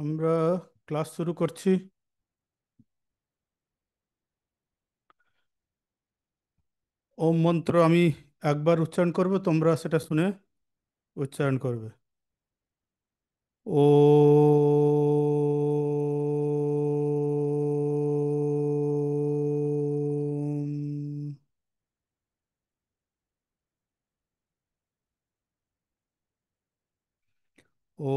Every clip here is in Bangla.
আমরা ক্লাস শুরু করছি। ওম মন্ত্র আমি একবার উচ্চারণ করব, তোমরা সেটা শুনে উচ্চারণ করবে। ও ও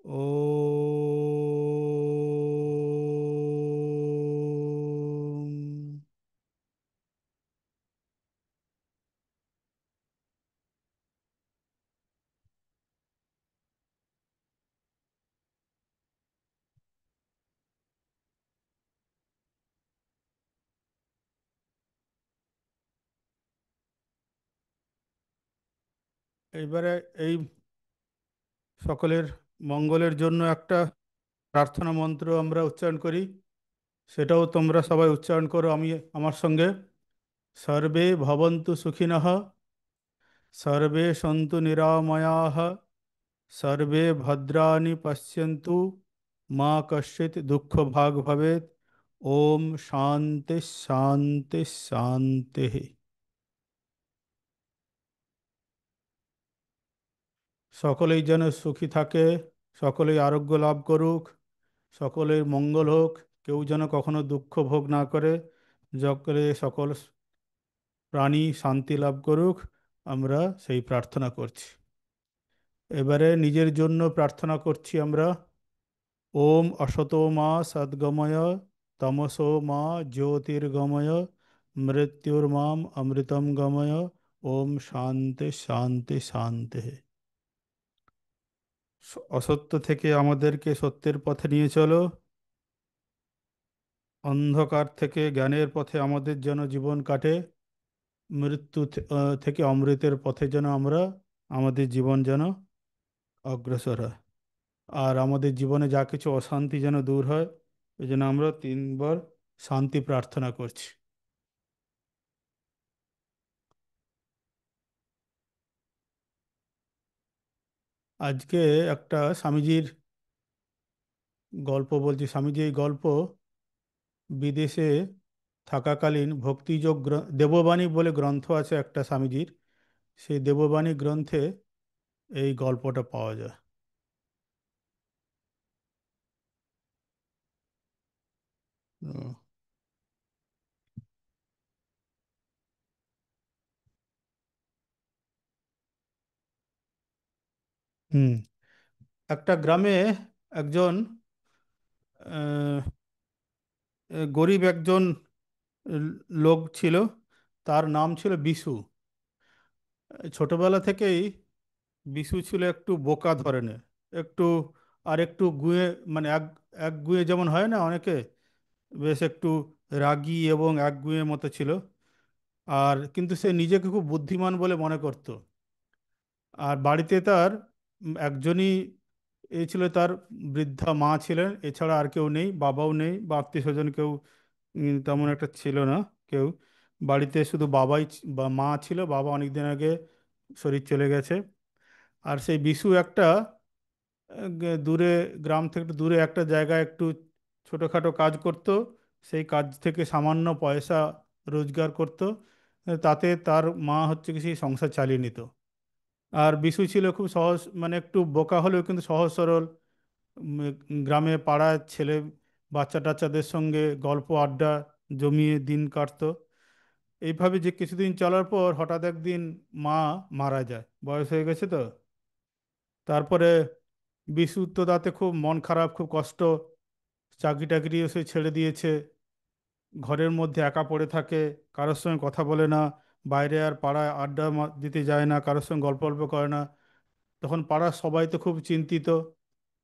ও এইবারে এই সকলের মঙ্গলের জন্য একটা প্রার্থনা মন্ত্র আমরা উচ্চারণ করি, সেটাও তোমরা সবাই উচ্চারণ করো আমি আমার সঙ্গে। সর্বে ভবন্তু সুখিনঃ, সর্বে সন্তু নিরাময়াঃ, সর্বে ভদ্রাণি পশ্যন্তু, মা কশ্চিৎ দুঃখ ভাগ ভবেৎ। ওম শান্তি শান্তি শান্তি। সকলেই যেন সুখী থাকে, সকলেই আরোগ্য লাভ করুক, সকলের মঙ্গল হোক, কেউ যেন কখনো দুঃখ ভোগ না করে, সকল প্রাণী শান্তি লাভ করুক, আমরা সেই প্রার্থনা করছি। এবারে নিজের জন্য প্রার্থনা করছি আমরা। ওম অসতো মা সদ্গময়, তমসো মা জ্যোতির্গময়, মৃত্যুর্মাম অমৃতম গময়। ওম শান্তি শান্তি শান্তি। অসত্য থেকে আমাদেরকে সত্যের পথে নিয়ে চলো, অন্ধকার থেকে জ্ঞানের পথে আমাদের যেন জীবন কাটে, থেকে অমৃতের পথে যেন আমরা আমাদের জীবন যেন অগ্রসর হয়, আর আমাদের জীবনে যা কিছু অশান্তি যেন দূর হয়। এই জন্য আমরা তিনবার শান্তি প্রার্থনা করছি। আজকে একটা স্বামীজির গল্প বলছি। স্বামীজি এই গল্প বিদেশে থাকাকালীন ভক্তিযোগ দেববাণী বলে গ্রন্থ আছে একটা স্বামীজির, সেই দেববাণী গ্রন্থে এই গল্পটা পাওয়া যায়। হুম। হুম। একটা গ্রামে একজন আহ, গরিব একজন লোক ছিল, তার নাম ছিল বিশু। ছোটবেলা থেকেই বিশু ছিল একটু বোকা ধরনের, একটু আর একটু গুয়ে, মানে এক গুয়ে যেমন হয় না অনেকে, বেশ একটু রাগী এবং একগুঁয়ে মতো ছিল। আর কিন্তু সে নিজেকে খুব বুদ্ধিমান বলে মনে করত। আর বাড়িতে তার একজনই ছিল, তার বৃদ্ধা মা ছিলেন, এছাড়া আর কেউ নেই, বাবাও নেই বা আত্মীয় স্বজন কেউ তেমন একটা ছিল না কেউ। বাড়িতে শুধু বা মা ছিল, বাবা অনেক দিন আগে শরীর চলে গেছে। আর সেই বিশু একটা দূরে, গ্রাম থেকে একটু দূরে একটা জায়গায় একটু ছোটোখাটো কাজ করত। সেই কাজ থেকে সামান্য পয়সা রোজগার করত, তাতে তার মা হচ্ছে কি সেই সংসার চালিয়ে নিত। আর বিশু ছিল খুব সহজ, মানে একটু বোকা হলেও কিন্তু সহজ সরল। উম, গ্রামে পাড়ার ছেলে বাচ্চা টাচ্চাদের সঙ্গে গল্প আড্ডা জমিয়ে দিন কাটতো। এইভাবে যে কিছুদিন চলার পর হঠাৎ একদিন মা মারা যায়, বয়স হয়ে গেছে তো। তারপরে বিশু তো তাতে খুব মন খারাপ, খুব কষ্ট, চাকরি টাকরিও সে ছেড়ে দিয়েছে, ঘরের মধ্যে একা পড়ে থাকে, কারোর সঙ্গে কথা বলে না, বাইরে আর পাড়ায় আড্ডা দিতে যায় না, কারোর সঙ্গে গল্প গল্প করে না। তখন পাড়ার সবাই তো খুব চিন্তিত,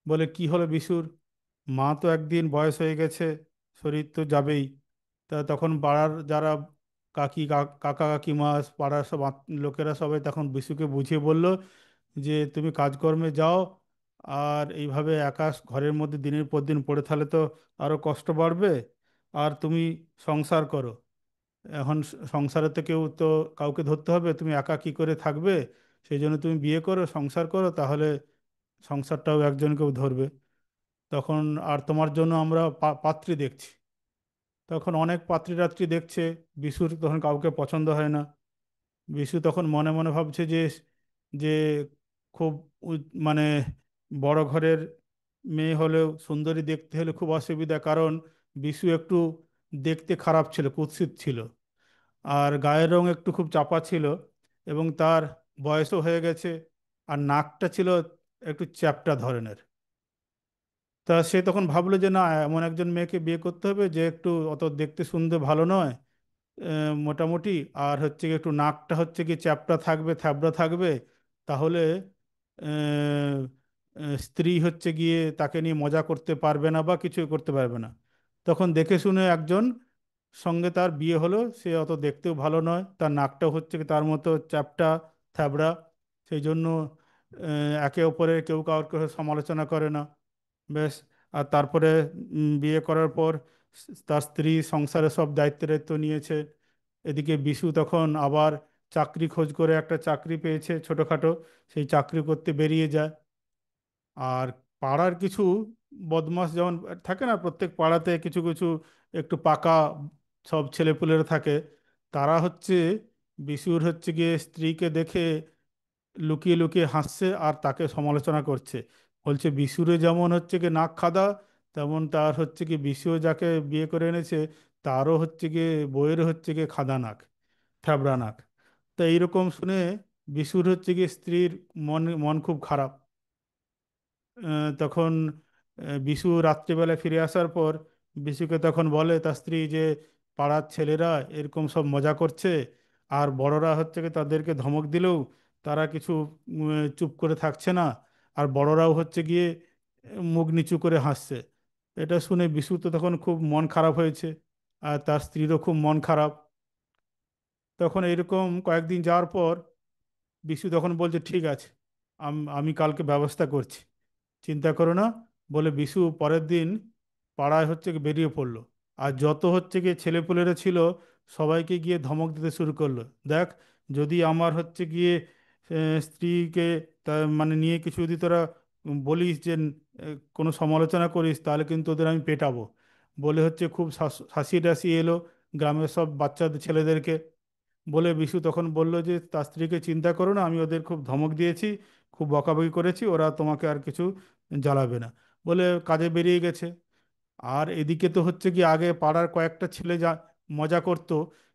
বলে কি হলো বিশুর, মা তো একদিন বয়স হয়ে গেছে, শরীর তো যাবেই। তা তখন পাড়ার যারা কাকা কাকিমা, পাড়ার সব লোকেরা সবাই তখন বিশুকে বুঝিয়ে বলল যে তুমি কাজকর্মে যাও, আর এইভাবে একা ঘরের মধ্যে দিনের পর দিন পড়ে থাকলে তো আরো কষ্ট বাড়বে। আর তুমি সংসার করো। এখন সংসারে তো কেউ তো কাউকে ধরতে হবে, তুমি একা কি করে থাকবে, সেই জন্য তুমি বিয়ে করো, সংসার করো, তাহলে সংসারটাও একজন কেউ ধরবে। তখন আর তোমার জন্য আমরা পাত্রী দেখছি। তখন অনেক পাত্রী রাত্রী দেখছে, বিশুর তখন কাউকে পছন্দ হয় না। বিশু তখন মনে মনে ভাবছে যে খুব মানে বড় ঘরের মেয়ে হলেও সুন্দরী দেখতে হলে খুব অসুবিধা, কারণ বিশু একটু দেখতে খারাপ ছিল, কুৎসিত ছিল, আর গায়ের রং একটু খুব চাপা ছিল, এবং তার বয়সও হয়ে গেছে, আর নাকটা ছিল একটু চ্যাপ্টা ধরনের। তা সে তখন ভাবলো যে না, এমন একজন মেয়েকে বিয়ে করতে হবে যে একটু অত দেখতে শুনতে ভালো নয়, মোটামুটি, আর হচ্ছে কি একটু নাকটা হচ্ছে কি চ্যাপ্টা থাকবে, থ্যাবড়া থাকবে, তাহলে আহ, স্ত্রী হচ্ছে গিয়ে তাকে নিয়ে মজা করতে পারবে না বা কিছু করতে পারবে না। তখন দেখে শুনে একজন সঙ্গে তার বিয়ে হলো, সে অত দেখতেও ভালো নয়, তার নাকটাও হচ্ছে কি তার মতো চ্যাপ্টা, থ্যাবড়া। সেই জন্য একে অপরের কেউ কাউকে সমালোচনা করে না। বেশ। আর তারপরে বিয়ে করার পর তার স্ত্রী সংসারে সব দায়িত্ব দায়িত্ব নিয়েছে। এদিকে বিশু তখন আবার চাকরি খোঁজ করে একটা চাকরি পেয়েছে ছোটোখাটো, সেই চাকরি করতে বেরিয়ে যায়। আর পাড়ার কিছু বদমাস যেমন থাকে না, প্রত্যেক পাড়াতে কিছু কিছু একটু পাকা সব ছেলেপুলেরা থাকে, তারা হচ্ছে বিশুর হচ্ছে গিয়ে স্ত্রীকে দেখে লুকিয়ে লুকিয়ে হাসছে আর তাকে সমালোচনা করছে। বলছে বিশুরে যেমন হচ্ছে কি নাক খাদা, তেমন তার হচ্ছে কি বিশুও যাকে বিয়ে করে এনেছে তারও হচ্ছে গিয়ে বইয়ের হচ্ছে গিয়ে খাদা নাক, থ্যাবড়া নাক। তা এইরকম শুনে বিশুর হচ্ছে গিয়ে স্ত্রীর মন মন খুব খারাপ। তখন বিশু রাত্রিবেলায় ফিরে আসার পর বিশুকে তখন বলে তার স্ত্রী যে পাড়ার ছেলেরা এরকম সব মজা করছে, আর বড়রা হচ্ছে কি তাদেরকে ধমক দিলেও তারা কিছু চুপ করে থাকছে না, আর বড়রাও হচ্ছে গিয়ে মুখ নিচু করে হাসছে। এটা শুনে বিশু তো তখন খুব মন খারাপ হয়েছে, আর তার স্ত্রীরও খুব মন খারাপ। তখন এরকম কয়েকদিন যাওয়ার পর বিশু তখন বলছে ঠিক আছে, আমি কালকে ব্যবস্থা করছি, চিন্তা করো না, বলে বিশু পরের দিন পাড়ায় হচ্ছে গিয়ে বেরিয়ে পড়লো। আর যত হচ্ছে গিয়ে ছেলেপুলেরা ছিল সবাইকে গিয়ে ধমক দিতে শুরু করলো, দেখ, যদি আমার হচ্ছে গিয়ে স্ত্রীকে তা মানে নিয়ে কিছু যদি তোরা বলিস যে কোনো সমালোচনা করিস, তাহলে কিন্তু ওদের আমি পেটাবো, বলে হচ্ছে খুব হাসি টাসি এলো গ্রামের সব বাচ্চাদের ছেলেদেরকে। বলে বিশু তখন বলল যে তার স্ত্রীকে চিন্তা করো না, আমি ওদের খুব ধমক দিয়েছি, খুব বকাবকি করেছি, ওরা তোমাকে আর কিছু জ্বালাবে না, বলে কাজে বেরিয়ে গেছে। আর এদিকে তো হচ্ছে কি আগে পাড়ার কয়েকটা ছেলে যা মজা করত,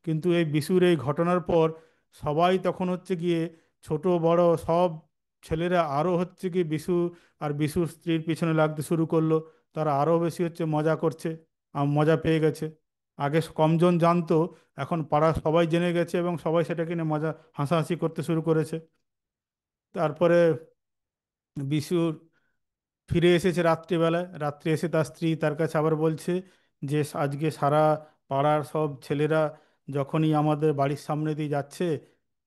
কিন্তু এই বিশুর এই ঘটনার পর সবাই তখন হচ্ছে গিয়ে ছোট বড় সব ছেলেরা আরও হচ্ছে কি বিশু আর বিশুর স্ত্রীর পিছনে লাগতে শুরু করলো। তারা আরও বেশি হচ্ছে মজা করছে, মজা পেয়ে গেছে। আগে কমজন জানতো, এখন পাড়া সবাই জেনে গেছে এবং সবাই সেটাকে নিয়ে মজা হাসাহাসি করতে শুরু করেছে। তারপরে বিশুর ফিরে এসেছে রাত্রিবেলায়, রাত্রে এসে তার স্ত্রী তার কাছে আবার বলছে যে আজকে সারা পাড়ার সব ছেলেরা যখনই আমাদের বাড়ির সামনে দিয়ে যাচ্ছে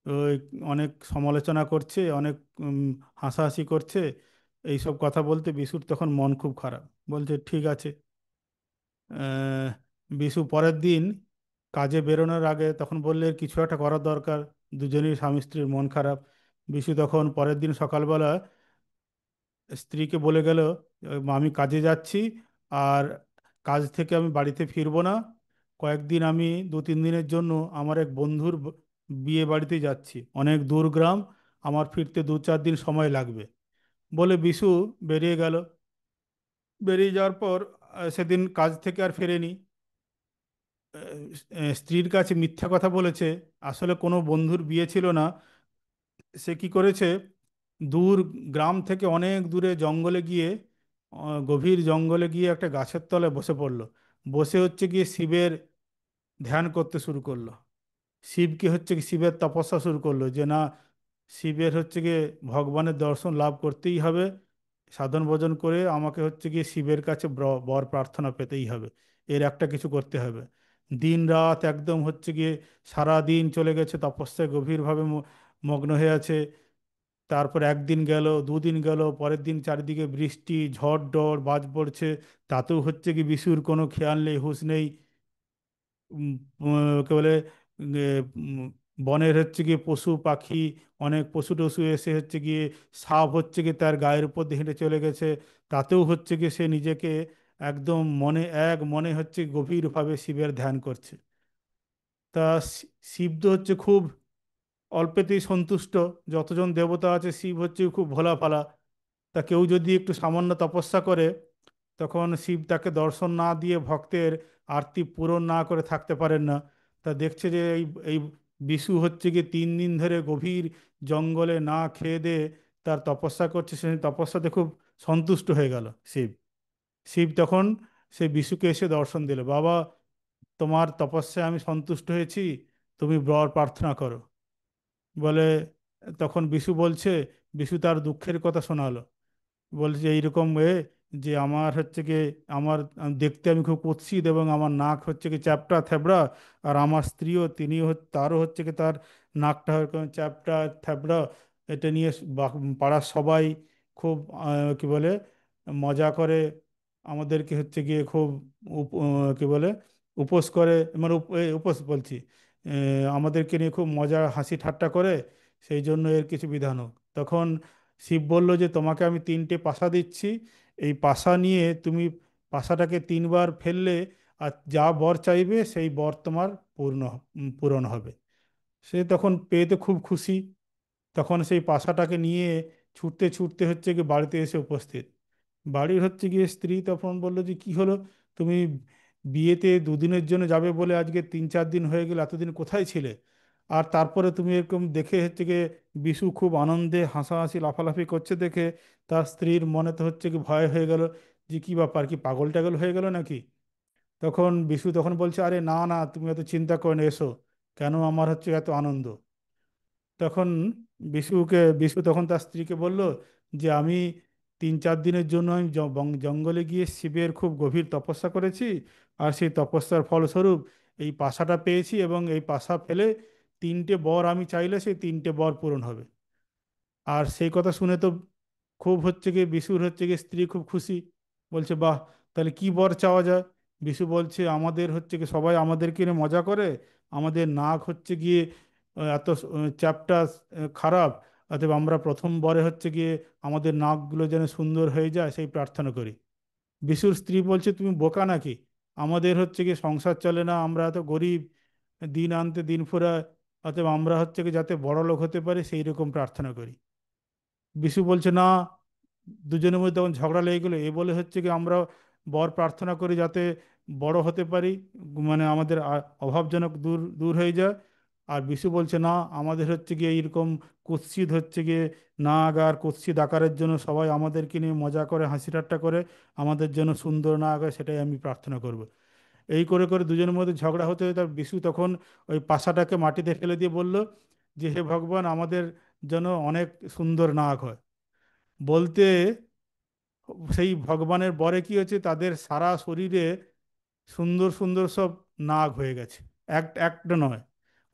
ওই অনেক সমালোচনা করছে, অনেক হাসাহাসি করছে। এইসব কথা বলতে বিশুর তখন মন খুব খারাপ, বলছে ঠিক আছে। আহ, বিশু পরের দিন কাজে বেরোনোর আগে তখন বললে কিছু একটা করার দরকার, দুজনেই স্বামী স্ত্রীর মন খারাপ। বিশু তখন পরের দিন সকালবেলা স্ত্রীকে বলে গেল, আমি কাজে যাচ্ছি, আর কাজ থেকে আমি বাড়িতে ফিরবো না, কয়েকদিন আমি 2-3 দিনের জন্য আমার এক বন্ধুর বিয়ে বাড়িতে যাচ্ছি, অনেক দূর গ্রাম, আমার ফিরতে 2-4 দিন সময় লাগবে। বলে বিশু বেরিয়ে গেল। বেরিয়ে যাওয়ার পর সেদিন কাজ থেকে আর ফেরেনি। স্ত্রীর কাছে মিথ্যা কথা বলেছে, আসলে কোনো বন্ধুর বিয়ে ছিল না। সে কি করেছে, দূর গ্রাম থেকে অনেক দূরে জঙ্গলে গিয়ে গভীর জঙ্গলে গিয়ে একটা গাছের তলায় বসে পড়লো। বসে হচ্ছে গিয়ে শিবের ধ্যান করতে শুরু করলো। শিবকে হচ্ছে কি শিবের তপস্যা শুরু করলো যে না, শিবের হচ্ছে গিয়ে ভগবানের দর্শন লাভ করতেই হবে, সাধন ভজন করে আমাকে হচ্ছে গিয়ে শিবের কাছে বর প্রার্থনা পেতেই হবে, এর একটা কিছু করতে হবে। দিন রাত একদম হচ্ছে গিয়ে সারা দিন চলে গেছে তপস্যায়, গভীরভাবে মগ্ন হয়ে আছে। তারপর একদিন গেল, 2 দিন গেল, পরের দিন চারিদিকে বৃষ্টি ঝড় ডর বাজ পড়ছে, তাতেও হচ্ছে কি বিশুর কোনো খেয়াল নেই, হুঁশ নেই। উম, কে বলে উম, বনের হচ্ছে গিয়ে পশু পাখি, অনেক পশু টশু এসে হচ্ছে গিয়ে সাপ হচ্ছে গিয়ে তার গায়ের উপর দিয়ে হেঁটে চলে গেছে, তাতেও হচ্ছে গিয়ে সে নিজেকে একদম মনে হচ্ছে গভীরভাবে শিবের ধ্যান করছে। তা শিব তো হচ্ছে খুব অল্পেতেই সন্তুষ্ট, যতজন দেবতা আছে শিব হচ্ছে খুব ভোলা ভালা। তা কেউ যদি একটু সামান্য তপস্যা করে, তখন শিব তাকে দর্শন না দিয়ে ভক্তের আরতি পূরণ না করে থাকতে পারেন না। তা দেখছে যে এই বিশু হচ্ছে গিয়ে 3 দিন ধরে গভীর জঙ্গলে না খেয়ে দিয়ে তার তপস্যা করছে, সেই তপস্যাতে খুব সন্তুষ্ট হয়ে গেল শিব। শিব তখন সেই বিশুকে এসে দর্শন দিল, বাবা তোমার তপস্যায় আমি সন্তুষ্ট হয়েছি, তুমি বর প্রার্থনা করো বলে। তখন বিশু বলছে, বিশু তার দুঃখের কথা শোনালো, বলছে এইরকম যে আমার হচ্ছে কি দেখতে আমি খুব কুৎসিত এবং আমার নাক হচ্ছে কি চ্যাপটা থ্যাবড়া, আর আমার স্ত্রীও তারও হচ্ছে কি তার নাকটা এরকম চ্যাপটা থ্যাবড়া। এটা নিয়ে পাড়ার সবাই খুব কি বলে মজা করে, আমাদেরকে হচ্ছে গিয়ে খুব কি বলে উপোস করে, মানে উপোস বলছি, আমাদেরকে নিয়ে খুব মজা হাসি ঠাট্টা করে, সেই জন্য এর কিছু বিধান হোক। তখন শিব বলল যে তোমাকে আমি 3টে পাশা দিচ্ছি, এই পাশা নিয়ে তুমি পাশাটাকে 3বার ফেললে আর যা বর চাইবে সেই বর তোমার পূরণ হবে। সে তখন পেয়েতে খুব খুশি, তখন সেই পাশাটাকে নিয়ে ছুটতে ছুটতে হচ্ছে গিয়ে বাড়িতে এসে উপস্থিত। বাড়ির হচ্ছে গিয়ে স্ত্রী তখন বললো যে কি হলো, তুমি বিয়েতে 2 দিনের জন্য যাবে বলে আজকে 3-4 দিন হয়ে গেল, এতদিন কোথায় ছিলে? আর তারপরে তুমি এরকম দেখে হচ্ছে গিয়ে বিশু খুব আনন্দে হাসাহাসি লাফালাফি করছে দেখে তার স্ত্রীর মনে তো হচ্ছে কি ভয় হয়ে গেল, যে কি ব্যাপার, কি পাগল টাগল হয়ে গেল নাকি? তখন বিশু তখন বলছে, আরে না না, তুমি এত চিন্তা করে না, এসো, কেন আমার হচ্ছে এত আনন্দ? তখন বিশু তখন তার স্ত্রীকে বলল যে আমি 3-4 দিনের জন্য আমি জঙ্গলে গিয়ে শিবের খুব গভীর তপস্যা করেছি, আর সেই তপস্যার ফলস্বরূপ এই পাশাটা পেয়েছি, এবং এই পাশা ফেলে 3টে বর আমি চাইলে সেই 3টে বর পূরণ হবে। আর সেই কথা শুনে তো খুব হচ্ছে গিয়ে বিশুর হচ্ছে গিয়ে স্ত্রী খুব খুশি, বলছে বাহ, তাহলে কি বর চাওয়া যায়? বিশু বলছে আমাদের হচ্ছে গিয়ে সবাই আমাদেরকে নিয়ে মজা করে, আমাদের নাক হচ্ছে গিয়ে এত চ্যাপটা খারাপ, অতএব আমরা প্রথম বরে হচ্ছে গিয়ে আমাদের নাকগুলো যেন সুন্দর হয়ে যায় সেই প্রার্থনা করি। বিশুর স্ত্রী বলছে তুমি বোকা নাকি, আমাদের হচ্ছে গিয়ে সংসার চলে না, আমরা এত গরিব, দিন আনতে দিন ফুরায়, অতএব আমরা হচ্ছে কি যাতে বড় লোক হতে পারি সেই রকম প্রার্থনা করি। বিশু বলছে না, দুজনের মধ্যে তখন ঝগড়া লেগে গেলো, এ বলে হচ্ছে কি আমরা বর প্রার্থনা করি যাতে বড় হতে পারি, মানে আমাদের অভাবজনক দূর দূর হয়ে যায়। আর বিশু বলছে না, আমাদের হচ্ছে গিয়ে এইরকম কুৎসিত হচ্ছে গিয়ে নাগ আর কুৎসিত আকারের জন্য সবাই আমাদেরকে নিয়ে মজা করে হাসি ঠাট্টা করে, আমাদের জন্য সুন্দর না আঁকায় সেটাই আমি প্রার্থনা করব। এই করে করে দুজনের মধ্যে ঝগড়া হতে হতে তার বিশু তখন ওই পাশাটাকে মাটিতে ফেলে দিয়ে বলল যে হে ভগবান, আমাদের যেন অনেক সুন্দর নাক হয়। বলতে সেই ভগবানের বরে কি হচ্ছে, তাদের সারা শরীরে সুন্দর সুন্দর সব নাগ হয়ে গেছে। একটা নয়,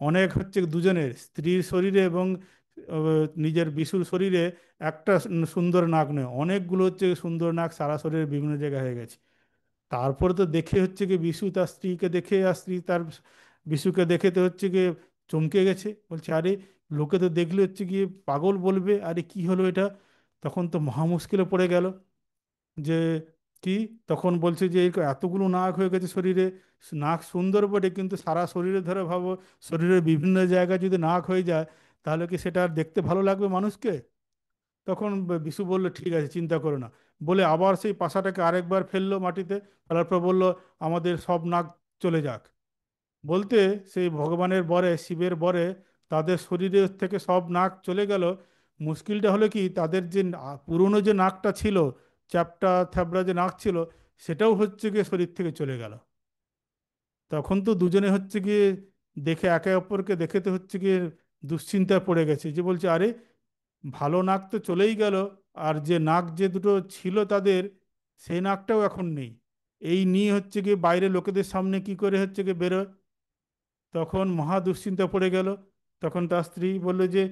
অনেক হচ্ছে দুজনের স্ত্রীর শরীরে এবং নিজের বিশুর শরীরে একটা সুন্দর নাক নয়, অনেকগুলো হচ্ছে সুন্দর নাক সারা শরীরে বিভিন্ন জায়গায় হয়ে গেছে। তারপরে তো দেখে হচ্ছে কি বিশু তার স্ত্রীকে দেখে, আর স্ত্রী তার বিশুকে দেখে তো হচ্ছে গিয়ে চমকে গেছে, বলছে আরে লোকে তো দেখলে হচ্ছে গিয়ে পাগল বলবে, আরে কি হলো এটা? তখন তো মহা মুশকিলে পড়ে গেল যে কি, তখন বলছে যে এই এতগুলো নাক হয়ে গেছে শরীরে, নাক সুন্দর বটে কিন্তু সারা শরীরে ধরে ভাবো, শরীরের বিভিন্ন জায়গায় যদি নাক হয়ে যায় তাহলে কি সেটা আর দেখতে ভালো লাগবে মানুষকে? তখন বিশু বলল ঠিক আছে, চিন্তা করো না, বলে আবার সেই পাশাটাকে আরেকবার ফেললো মাটিতে, ফেলার পর বলল আমাদের সব নাক চলে যাক। বলতে সেই ভগবানের বরে, শিবের বরে তাদের শরীরের থেকে সব নাক চলে গেল। মুশকিলটা হলো কি, তাদের যে পুরনো যে নাকটা ছিল, চ্যাপটা থ্যাবড়া যে নাক ছিল, সেটাও হচ্ছে গিয়ে শরীর থেকে চলে গেল। তখন তো দুজনে হচ্ছে গিয়ে দেখে একে অপরকে দেখে তো হচ্ছে গিয়ে দুশ্চিন্তায় পড়ে গেছে, যে বলছে আরে ভালো নাক তো চলেই গেল, আর যে নাক যে দুটো ছিল তাদের, সেই নাকটাও এখন নেই। এই নিয়ে হচ্ছে গিয়ে বাইরে লোকেদের সামনে কি করে হচ্ছে গিয়ে বেরোয়? তখন মহা দুশ্চিন্তা পড়ে গেল। তখন তার স্ত্রী বলল যে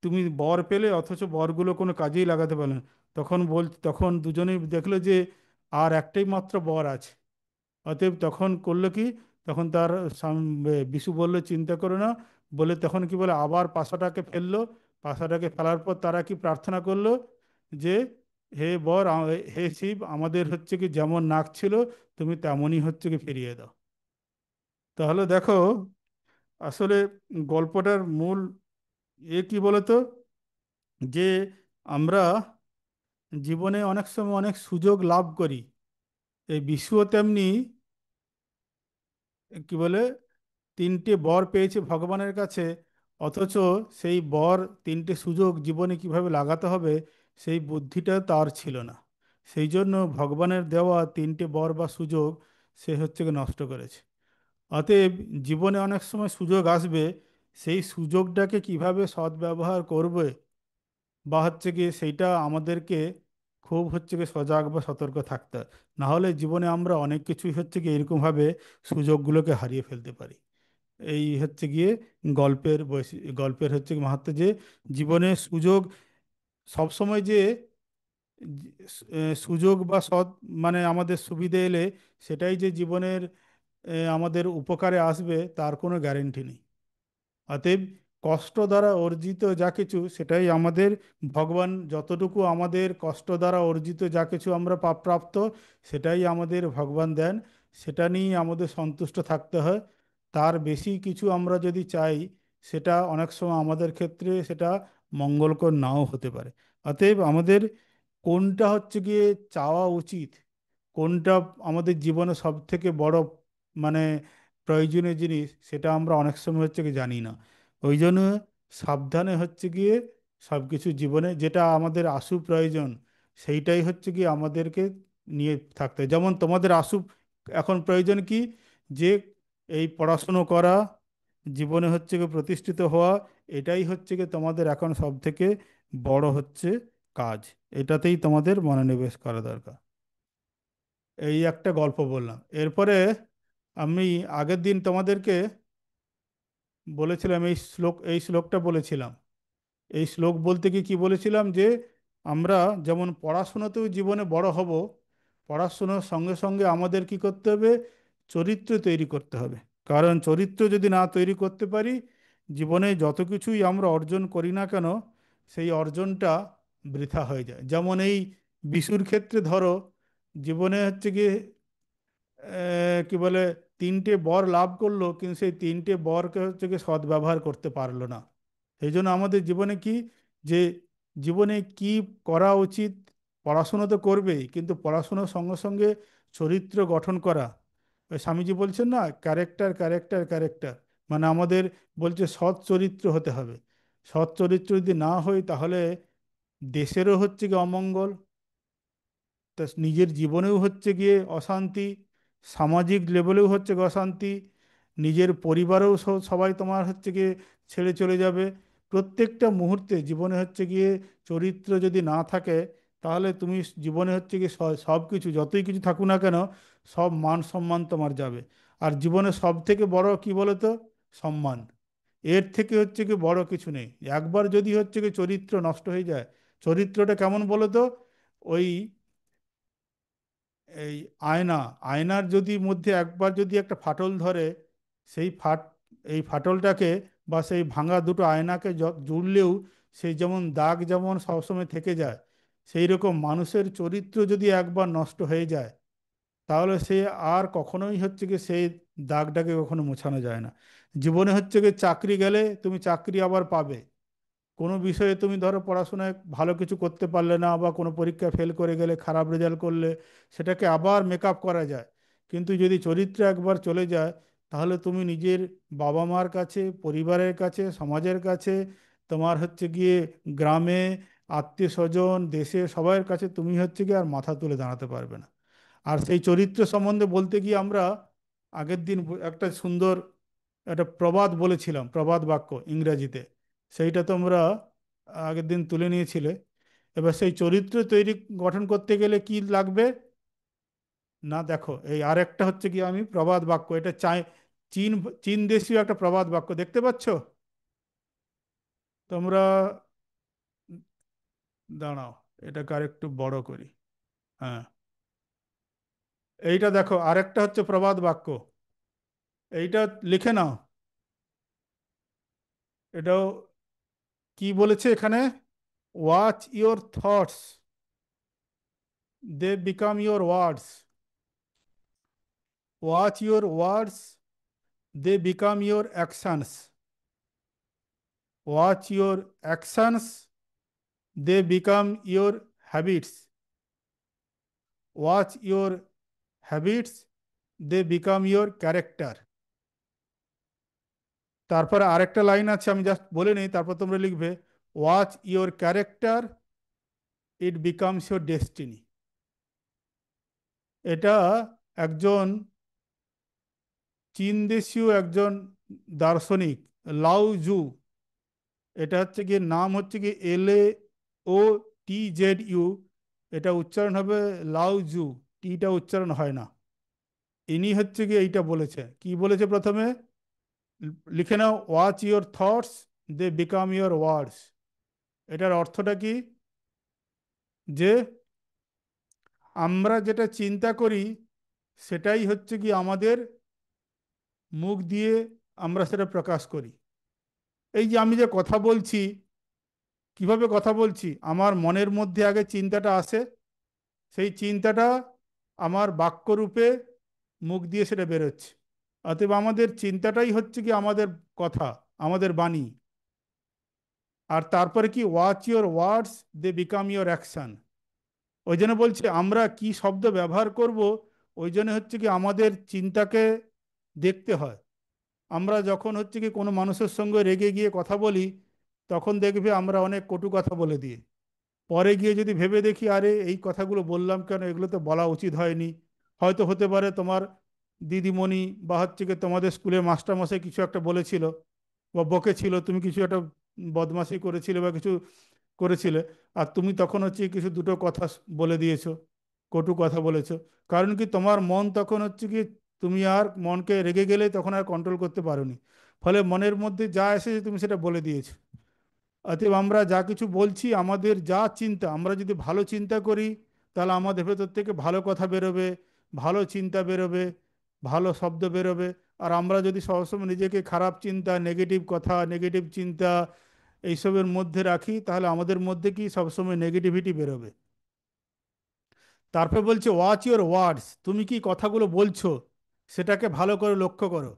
তুমি বর পেলে অথচ বরগুলো কোনো কাজেই লাগাতে পারলে না। তখন দুজনেই দেখলো যে আর একটাই মাত্র বর আছে। অতএব তখন করলো কি, তখন তার বিশু বলল, চিন্তা করো না। বলে তখন কি বলে, আবার পাশাটাকে ফেললো। পাশাটাকে ফেলার পর তারা কি প্রার্থনা করলো, যে হে বর, হে শিব, আমাদের হচ্ছে কি যেমন নাক ছিল তুমি তেমনই হচ্ছে কি ফিরিয়ে দাও। তাহলে দেখো, আসলে গল্পটার মূল কি বলতো, যে আমরা জীবনে অনেক সময় অনেক সুযোগ লাভ করি। এই বিশুও তেমনি কি বলে, তিনটে বর পেয়েছে ভগবানের কাছে, অথচ সেই বর, তিনটে সুযোগ জীবনে কিভাবে লাগাতে হবে সেই বুদ্ধিটা তার ছিল না। সেই জন্য ভগবানের দেওয়া তিনটে বর বা সুযোগ সে হচ্ছে গিয়ে নষ্ট করেছে। অতএব জীবনে অনেক সময় সুযোগ আসবে, সেই সুযোগটাকে কিভাবে সদ্ব্যবহার করবে, বা হচ্ছে গিয়ে সেইটা আমাদেরকে খুব হচ্ছে গিয়ে সজাগ বা সতর্ক থাকতে হয়। না হলে জীবনে আমরা অনেক কিছুই হচ্ছে গিয়ে এরকমভাবে সুযোগগুলোকে হারিয়ে ফেলতে পারি। এই হচ্ছে গিয়ে গল্পের হচ্ছে গিয়ে মাহাত্ম্য, যে জীবনে সুযোগ সবসময় যে সুযোগ বা সৎ মানে আমাদের সুবিধে এলে সেটাই যে জীবনের আমাদের উপকারে আসবে তার কোনো গ্যারেন্টি নেই। অতএব কষ্ট দ্বারা অর্জিত যা কিছু সেটাই আমাদের, ভগবান যতটুকু আমাদের কষ্ট দ্বারা অর্জিত যা কিছু আমরা প্রাপ্ত, সেটাই আমাদের ভগবান দেন। সেটা নিয়েই আমাদের সন্তুষ্ট থাকতে হয়। তার বেশি কিছু আমরা যদি চাই, সেটা অনেক সময় আমাদের ক্ষেত্রে সেটা মঙ্গলকর নাও হতে পারে। অতএব আমাদের কোনটা হচ্ছে গিয়ে চাওয়া উচিত, কোনটা আমাদের জীবনে সব থেকে বড় মানে প্রয়োজনীয় জিনিস, সেটা আমরা অনেক সময় হচ্ছে কি জানি না। ওই জন্য সাবধানে হচ্ছে গিয়ে সব কিছু জীবনে যেটা আমাদের আশু প্রয়োজন, সেইটাই হচ্ছে গিয়ে আমাদেরকে নিয়ে থাকতে হয়। যেমন তোমাদের আশু এখন প্রয়োজন কি, যে এই পড়াশুনো করা, জীবনে হচ্ছে গিয়ে প্রতিষ্ঠিত হওয়া, এটাই হচ্ছে গিয়ে তোমাদের এখন সব থেকে বড় হচ্ছে কাজ। এটাতেই তোমাদের মনোনিবেশ করা দরকার। এই একটা গল্প বললাম। এরপরে আমি আগের দিন তোমাদেরকে বলেছিলাম এই শ্লোকটা বলেছিলাম। এই শ্লোক বলতে কি কি বলেছিলাম, যে আমরা যেমন পড়াশোনাতেও জীবনে বড় হব, পড়াশোনার সঙ্গে সঙ্গে আমাদের কি করতে হবে, চরিত্র তৈরি করতে হবে। কারণ চরিত্র যদি না তৈরি করতে পারি, জীবনে যত কিছুই আমরা অর্জন করি না কেন, সেই অর্জনটা বৃথা হয়ে যায়। যেমন এই বিশুর ক্ষেত্রে ধরো, জীবনে হচ্ছে গিয়ে কি বলে, তিনটে বর লাভ করলো, কিন্তু সেই তিনটে বরকে হচ্ছে কি সদ্ব্যবহার করতে পারলো না। সেই জন্য আমাদের জীবনে কি, যে জীবনে কি করা উচিত, পড়াশুনো তো করবেই, কিন্তু পড়াশুনোর সঙ্গে সঙ্গে চরিত্র গঠন করা। ওই স্বামীজি বলছেন না, ক্যারেক্টার ক্যারেক্টার ক্যারেক্টার, মানে আমাদের বলছে সৎ চরিত্র হতে হবে। সৎ চরিত্র যদি না হয়, তাহলে দেশেরও হচ্ছে কি অমঙ্গল, তা নিজের জীবনেও হচ্ছে গিয়ে অশান্তি, সামাজিক লেভেলেও হচ্ছে গিয়ে অশান্তি, নিজের পরিবারেও সবাই তোমার হচ্ছে গিয়ে ছেড়ে চলে যাবে। প্রত্যেকটা মুহূর্তে জীবনে হচ্ছে গিয়ে চরিত্র যদি না থাকে, তাহলে তুমি জীবনে হচ্ছে গিয়ে সব কিছু যতই কিছু থাকুক না কেন, সব মান সম্মান তোমার যাবে। আর জীবনে সব থেকে বড় কি বলো তো, সম্মান। এর থেকে হচ্ছে কি বড় কিছু নেই। একবার যদি হচ্ছে কি চরিত্র নষ্ট হয়ে যায়, চরিত্রটা কেমন বলো তো, ওই এই আয়না, আয়নার যদি মধ্যে একবার যদি একটা ফাটল ধরে, সেই এই ফাটলটাকে বা সেই ভাঙা দুটো আয়নাকে জুড়লেও সেই যেমন দাগ যেমন সবসময় থেকে যায়, সেই রকম মানুষের চরিত্র যদি একবার নষ্ট হয়ে যায়, তাহলে সে আর কখনোই হচ্ছে কি সেই দাগটাকে কখনো মোছানো যায় না। জীবনে হচ্ছে কি চাকরি গেলে তুমি চাকরি আবার পাবে, কোনো বিষয়ে তুমি ধরো পড়াশোনায় ভালো কিছু করতে পারলে না, বা কোনো পরীক্ষায় ফেল করে গেলে, খারাপ রেজাল্ট করলে, সেটাকে আবার মেকআপ করা যায়। কিন্তু যদি চরিত্র একবার চলে যায়, তাহলে তুমি নিজের বাবা মার কাছে, পরিবারের কাছে, সমাজের কাছে, তোমার হচ্ছে গিয়ে গ্রামে, আত্মীয় স্বজন, দেশে, সবার কাছে তুমি হচ্ছে গিয়ে আর মাথা তুলে দাঁড়াতে পারবে না। আর সেই চরিত্র সম্বন্ধে বলতে গিয়ে আমরা আগের দিন একটা সুন্দর একটা প্রবাদ বলেছিলাম, প্রবাদ বাক্য ইংরেজিতে। সেইটা তোমরা আগের দিন তুলে নিয়েছিলে। এবার সেই চরিত্র তৈরি গঠন করতে গেলে কি লাগবে, না দেখো, এই আরেকটা হচ্ছে কি, আমি প্রবাদ বাক্য, এটা চীন চীন দেশীয় একটা প্রবাদ বাক্য দেখতে পাচ্ছ তোমরা। দাঁড়াও, এটাকে আর একটু বড় করি। হ্যাঁ, এইটা দেখো, আরেকটা হচ্ছে প্রবাদ বাক্য। এইটা লিখে নাও। এটাও কি বলেছে এখানে? Watch your thoughts, they become your words. Watch your words, they become your actions. Watch your actions, they become your habits. Watch your habits, they become your character. তারপরে আরেকটা লাইন আছে, আমি জাস্ট বলে নিই, তারপর তোমরা লিখবে। Watch your character, it becomes your destiny. এটা একজন চীন দেশীয় একজন দার্শনিক, লাও জু। এটা হচ্ছে গিয়ে নাম হচ্ছে কি LAOTZU। এটা উচ্চারণ হবে লাও জু, টিটা উচ্চারণ হয় না। ইনি হচ্ছে গিয়ে এইটা বলেছে, কি বলেছে প্রথমে লিখে নাও। Watch your thoughts, they become your words. এটার অর্থটা কি? যে আমরা যেটা চিন্তা করি সেটাই হচ্ছে কি আমাদের মুখ দিয়ে আমরা সেটা প্রকাশ করি। এই যে আমি যে কথা বলছি, কিভাবে কথা বলছি? আমার মনের মধ্যে আগে চিন্তাটা আসে, সেই চিন্তাটা আমার বাক্যরূপে মুখ দিয়ে সেটা বেরোচ্ছে। অতএব আমাদের চিন্তাটাই হচ্ছে কি আমাদের কথা, আমাদের বাণী। আর তারপরে কি? Watch your words, they become your action. ওই জন্য বলছে আমরা কি শব্দ ব্যবহার করব, ওই জন্য হচ্ছে কি আমাদের চিন্তাকে দেখতে হয়। আমরা যখন হচ্ছে কি কোনো মানুষের সঙ্গে রেগে গিয়ে কথা বলি, তখন দেখবে আমরা অনেক কটু কথা বলে দিই। পরে গিয়ে যদি ভেবে দেখি, আরে এই কথাগুলো বললাম কেন, এগুলো তো বলা উচিত হয়নি। হয়তো হতে পারে তোমার দিদিমণি বা হচ্ছে কি তোমাদের স্কুলের মাস্টারমশাই কিছু একটা বলেছিল বা বকেছিল, তুমি কিছু একটা বদমাশি করেছিলে বা কিছু করেছিলে, আর তুমি তখন হচ্ছে কিছু দুটো কথা বলে দিয়েছো, কটু কথা বলেছো। কারণ কি তোমার মন তখন হচ্ছে কি, তুমি আর মনকে রেগে গেলে তখন আর কন্ট্রোল করতে পারোনি, ফলে মনের মধ্যে যা এসেছে তুমি সেটা বলে দিয়েছো। অতএব আমরা যা কিছু বলছি, আমাদের যা চিন্তা, আমরা যদি ভালো চিন্তা করি তাহলে আমাদের ভেতর থেকে ভালো কথা বেরোবে, ভালো চিন্তা বেরোবে, ভালো শব্দ বেরোবে। আর আমরা যদি সবসময় নিজেকে খারাপ চিন্তা, নেগেটিভ কথা, নেগেটিভ চিন্তা এইসবের মধ্যে রাখি, তাহলে আমাদের মধ্যে কি সবসময় নেগেটিভিটি বেরোবে। তারপর বলছে ওয়াচ ইওর ওয়ার্ডস, তুমি কি কথাগুলো বলছো সেটাকে ভালো করে লক্ষ্য করো।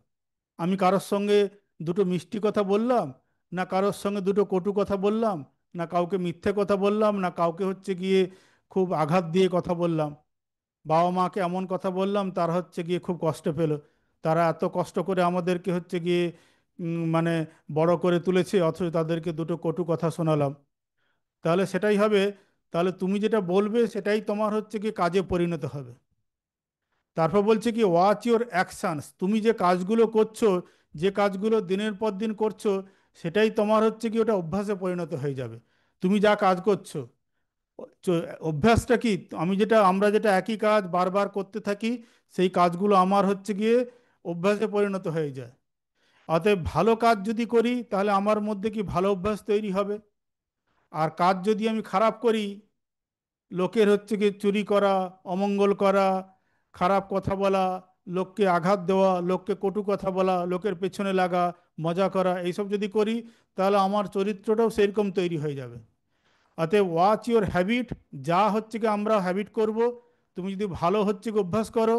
আমি কারোর সঙ্গে দুটো মিষ্টি কথা বললাম, না কারোর সঙ্গে দুটো কটু কথা বললাম, না কাউকে মিথ্যে কথা বললাম, না কাউকে হচ্ছে গিয়ে খুব আঘাত দিয়ে কথা বললাম। বাবা মাকে এমন কথা বললাম তারা হচ্ছে গিয়ে খুব কষ্ট পেল, তারা এত কষ্ট করে আমাদেরকে হচ্ছে গিয়ে মানে বড় করে তুলেছে, অথচ তাদেরকে দুটো কটু কথা শোনালাম। তাহলে সেটাই হবে, তাহলে তুমি যেটা বলবে সেটাই তোমার হচ্ছে কি কাজে পরিণত হবে। তারপর বলছে কি ওয়াচ ইওর অ্যাকশনস, তুমি যে কাজগুলো করছো, যে কাজগুলো দিনের পর দিন করছো, সেটাই তোমার হচ্ছে কি ওটা অভ্যাসে পরিণত হয়ে যাবে। তুমি যা কাজ করছো, অভ্যাসটা কি? আমরা যেটা একই কাজ বারবার করতে থাকি, সেই কাজগুলো আমার হচ্ছে গিয়ে অভ্যাসে পরিণত হয়ে যায়। অতএব ভালো কাজ যদি করি তাহলে আমার মধ্যে কি ভালো অভ্যাস তৈরি হবে। আর কাজ যদি আমি খারাপ করি, লোকের হচ্ছে কি চুরি করা, অমঙ্গল করা, খারাপ কথা বলা, লোককে আঘাত দেওয়া, লোককে কটু কথা বলা, লোকের পেছনে লাগা, মজা করা, এইসব যদি করি, তাহলে আমার চরিত্রটাও সেরকম তৈরি হয়ে যাবে। অতএব ওয়াচ ইওর হ্যাবিট, যা হচ্ছে কি আমরা হ্যাবিট করব, তুমি যদি ভালো হচ্ছে কি অভ্যাস করো,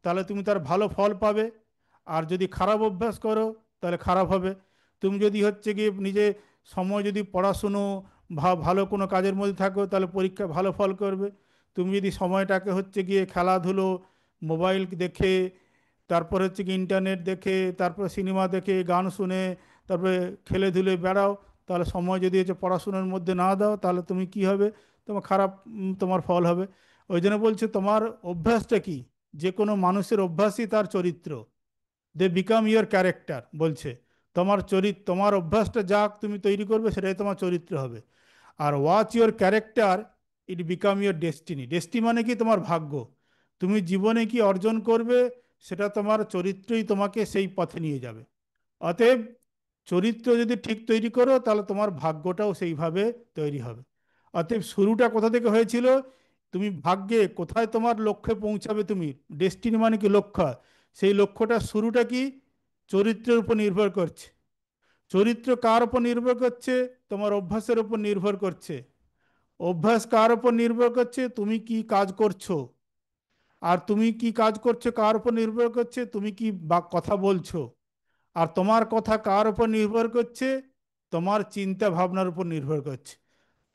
তাহলে তুমি তার ভালো ফল পাবে। আর যদি খারাপ অভ্যাস করো, তাহলে খারাপ হবে। তুমি যদি হচ্ছে কি নিজে সময় যদি পড়াশুনো ভালো কোনো কাজের মধ্যে থাকো, তাহলে পরীক্ষায় ভালো ফল করবে। তুমি যদি সময়টাকে হচ্ছে গিয়ে খেলাধুলো, মোবাইল দেখে, তারপর হচ্ছে কি ইন্টারনেট দেখে, তারপর সিনেমা দেখে, গান শুনে, তারপরে খেলে ধুলে বেড়াও, তাহলে সময় যদি হচ্ছে পড়াশোনার মধ্যে না দাও, তাহলে তুমি কি হবে? তোমার খারাপ তোমার ফল হবে। ওই জন্য বলছে তোমার অভ্যাসটা কি? যে কোনো মানুষের অভ্যাসই তার চরিত্র। দে বিকাম ইয়োর ক্যারেক্টার বলছে। তোমার অভ্যাসটা যা তুমি তৈরি করবে সেটাই তোমার চরিত্র হবে। আর watch your character, it become your destiny. Destiny মানে কি? তোমার ভাগ্য। তুমি জীবনে কি অর্জন করবে, সেটা তোমার চরিত্রই তোমাকে সেই পথে নিয়ে যাবে। অতএব চরিত্র যদি ঠিক তৈরি করো, তাহলে তোমার ভাগ্যটাও সেইভাবে তৈরি হবে। অতএব শুরুটা কোথা থেকে হয়েছিল? তুমি ভাগ্যে কোথায় তোমার লক্ষ্যে পৌঁছাবে, তুমি ডেস্টিনি মানে কি? লক্ষ্য। সেই লক্ষ্যটার শুরুটা কি? চরিত্রের উপর নির্ভর করছে। চরিত্র কার উপর নির্ভর করছে? তোমার অভ্যাসের উপর নির্ভর করছে। অভ্যাস কার উপর নির্ভর করছে? তুমি কি কাজ করছো। আর তুমি কি কাজ করছো কার উপর নির্ভর করছে? তুমি কি বা কথা বলছো। আর তোমার কথা কার উপর নির্ভর করছে? তোমার চিন্তা ভাবনার উপর নির্ভর করছে।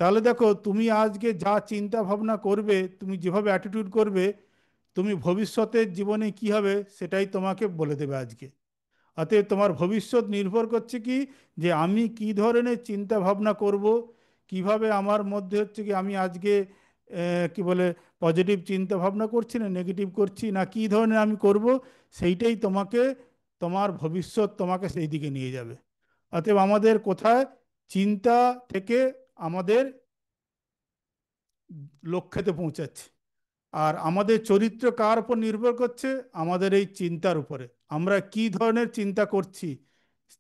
তাহলে দেখো, তুমি আজকে যা চিন্তা ভাবনা করবে, তুমি যেভাবে অ্যাটিটিউড করবে, তুমি ভবিষ্যতের জীবনে কি হবে সেটাই তোমাকে বলে দেবে আজকে। অতএব তোমার ভবিষ্যৎ নির্ভর করছে কি, যে আমি কি ধরনের চিন্তা ভাবনা করব, কিভাবে আমার মধ্যে হচ্ছে কি আমি আজকে কি বলে পজিটিভ চিন্তা ভাবনা করছি না নেগেটিভ করছি, না কি ধরনের আমি করব, সেইটাই তোমাকে, তোমার ভবিষ্যৎ তোমাকে সেই দিকে নিয়ে যাবে। অতএব আমাদের কোথায়, চিন্তা থেকে আমাদের লক্ষ্যেতে পৌঁছাচ্ছে। আর আমাদের চরিত্র কার উপর নির্ভর করছে? আমাদের এই চিন্তার উপরে। আমরা কি ধরনের চিন্তা করছি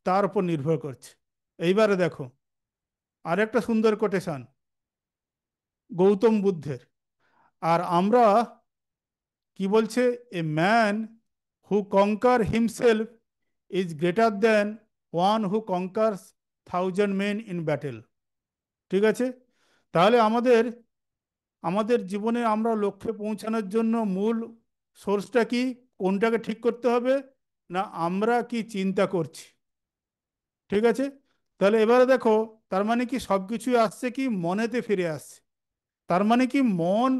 তার উপর নির্ভর করছে। এইবারে দেখো, আরেকটা সুন্দর কোটেশন গৌতম বুদ্ধের। আর আমরা কি বলছে, a man who conquer himself is greater than one who conquers thousand men in battle. ঠিক আছে? তাহলে আমাদের, আমাদের জীবনে আমরা লক্ষ্যে পৌঁছানোর জন্য মূল সোর্সটা কি, কোনটাকে ঠিক করতে হবে, না আমরা কি চিন্তা করছি। ঠিক আছে? তাহলে এবারে দেখো, তার মানে কি সব কিছুই আসছে কি মনেতে ফিরে আসছে। তার মানে কি মন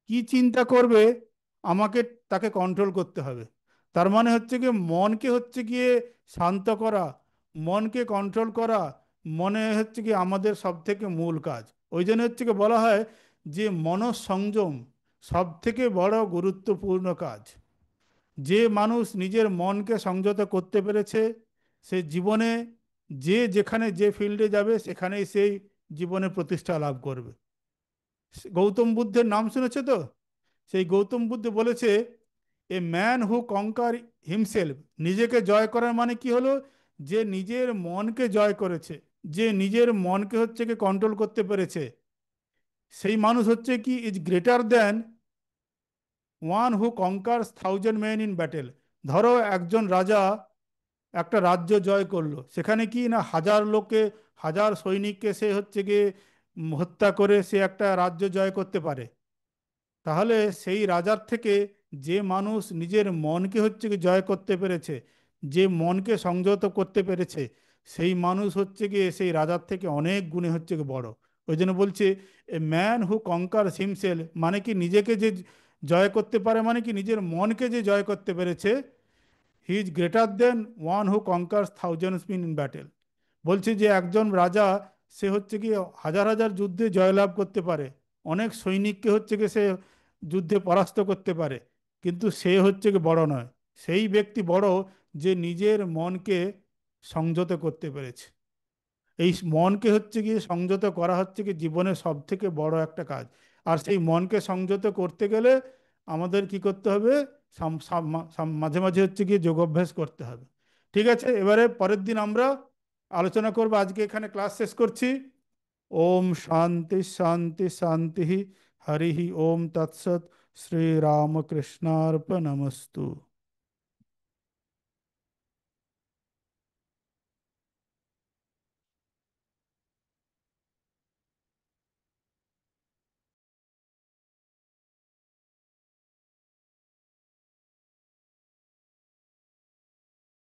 কি চিন্তা করবে, আমাকে তাকে কন্ট্রোল করতে হবে। তার মানে হচ্ছে গিয়ে মনকে হচ্ছে গিয়ে শান্ত করা, মনকে কন্ট্রোল করা, মনে হচ্ছে কি আমাদের সব থেকে মূল কাজ। ওই জন্য হচ্ছে কি বলা হয় যে মনঃসংযম সব থেকে বড় গুরুত্বপূর্ণ কাজ। যে মানুষ নিজের মনকে সংযত করতে পেরেছে, সে জীবনে যে যেখানে যে ফিল্ডে যাবে সেখানেই সেই জীবনে প্রতিষ্ঠা লাভ করবে। গৌতম বুদ্ধের নাম শুনেছে তো? সেই গৌতম বুদ্ধ বলেছে, এ ম্যান হু কঙ্কার হিমসেলফ, নিজেকে জয় করার মানে কি হলো, যে নিজের মনকে জয় করেছে, যে নিজের মনকে হচ্ছে কি কন্ট্রোল করতে পেরেছে, সেই মানুষ হচ্ছে কি is greater than one who conquers thousand men in battle. ধরো একজন রাজা একটা রাজ্য জয় করলো, সেখানে কি না হাজার লোককে, হাজার সৈনিককে সে হচ্ছে গিয়ে হত্যা করে সে একটা রাজ্য জয় করতে পারে। তাহলে সেই রাজার থেকে যে মানুষ নিজের মনকে হচ্ছে কি জয় করতে পেরেছে, যে মনকে সংযত করতে পেরেছে, সেই মানুষ হচ্ছে গিয়ে সেই রাজার থেকে অনেক গুণে হচ্ছে কি বড়। ওই জন্য বলছে, এ ম্যান হু কঙ্কার হিমসেল, মানে কি নিজেকে যে জয় করতে পারে, মানে কি নিজের মনকে যে জয় করতে পেরেছে, he is greater than one who conquers thousand spin in battle. বলছে যে একজন রাজা, সে হচ্ছে কি হাজার হাজার যুদ্ধে জয়লাভ করতে পারে, অনেক সৈনিককে হচ্ছে কি সে যুদ্ধে পরাস্ত করতে পারে, কিন্তু সে হচ্ছে কি বড় নয়। সেই ব্যক্তি বড় যে নিজের মনকে সংযত করতে পেরেছে। এই মনকে হচ্ছে গিয়ে সংযত করা হচ্ছে কি জীবনের সব থেকে বড় একটা কাজ। আর সেই মনকে সংযত করতে গেলে আমাদের কি করতে হবে, মাঝে মাঝে হচ্ছে গিয়ে যোগাভ্যাস করতে হবে। ঠিক আছে, এবারে পরের দিন আমরা আলোচনা করবো। আজকে এখানে ক্লাস শেষ করছি। ওম শান্তি শান্তি শান্তি। হরি ওম তৎসৎ। শ্রীরামকৃষ্ণার্পণমস্তু।